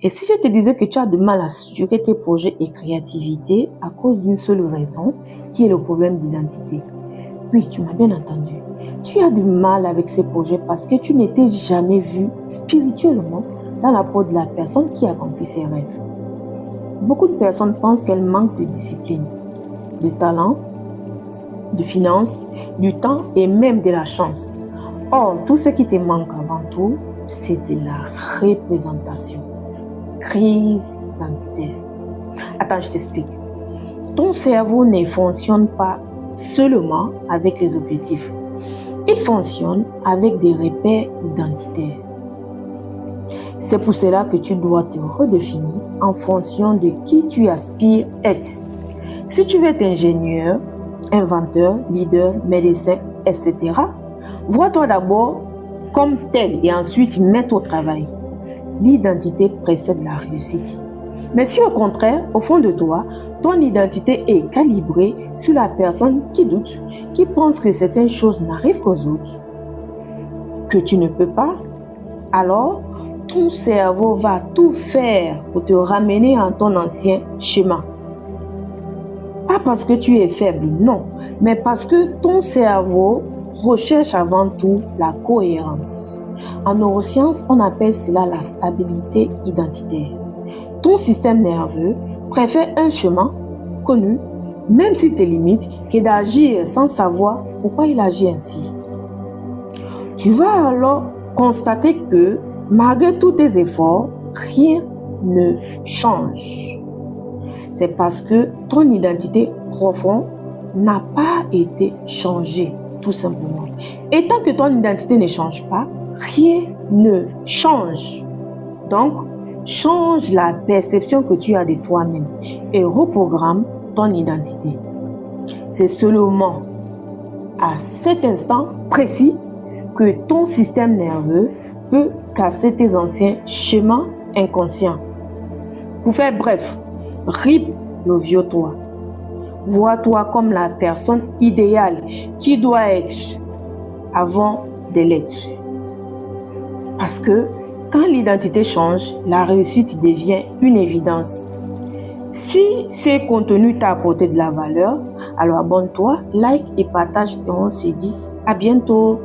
Et si je te disais que tu as du mal à structurer tes projets et créativité à cause d'une seule raison, qui est le problème d'identité? Oui, tu m'as bien entendu. Tu as du mal avec ces projets parce que tu n'étais jamais vu spirituellement dans la peau de la personne qui accomplit ses rêves. Beaucoup de personnes pensent qu'elles manquent de discipline, de talent, de finances, du temps et même de la chance. Or, tout ce qui te manque avant tout, c'est de la représentation. Crise identitaire. Attends, je t'explique. Ton cerveau ne fonctionne pas seulement avec les objectifs. Il fonctionne avec des repères identitaires. C'est pour cela que tu dois te redéfinir en fonction de qui tu aspires être. Si tu veux être ingénieur, inventeur, leader, médecin, etc., vois-toi d'abord comme tel et ensuite mets-toi au travail. L'identité précède la réussite. Mais si au contraire, au fond de toi, ton identité est calibrée sur la personne qui doute, qui pense que certaines choses n'arrivent qu'aux autres, que tu ne peux pas, alors ton cerveau va tout faire pour te ramener à ton ancien schéma. Pas parce que tu es faible, non, mais parce que ton cerveau recherche avant tout la cohérence. En neurosciences, on appelle cela la stabilité identitaire. Ton système nerveux préfère un chemin connu, même s'il te limite, que d'agir sans savoir pourquoi il agit ainsi. Tu vas alors constater que, malgré tous tes efforts, rien ne change. C'est parce que ton identité profonde n'a pas été changée, tout simplement. Et tant que ton identité ne change pas, rien ne change. Donc, change la perception que tu as de toi-même et reprogramme ton identité. C'est seulement à cet instant précis que ton système nerveux peut casser tes anciens schémas inconscients. Pour faire bref, RIP le vieux toi. Vois-toi comme la personne idéale qui doit être avant de l'être. Parce que quand l'identité change, la réussite devient une évidence. Si ce contenu t'a apporté de la valeur, alors abonne-toi, like et partage et on se dit à bientôt.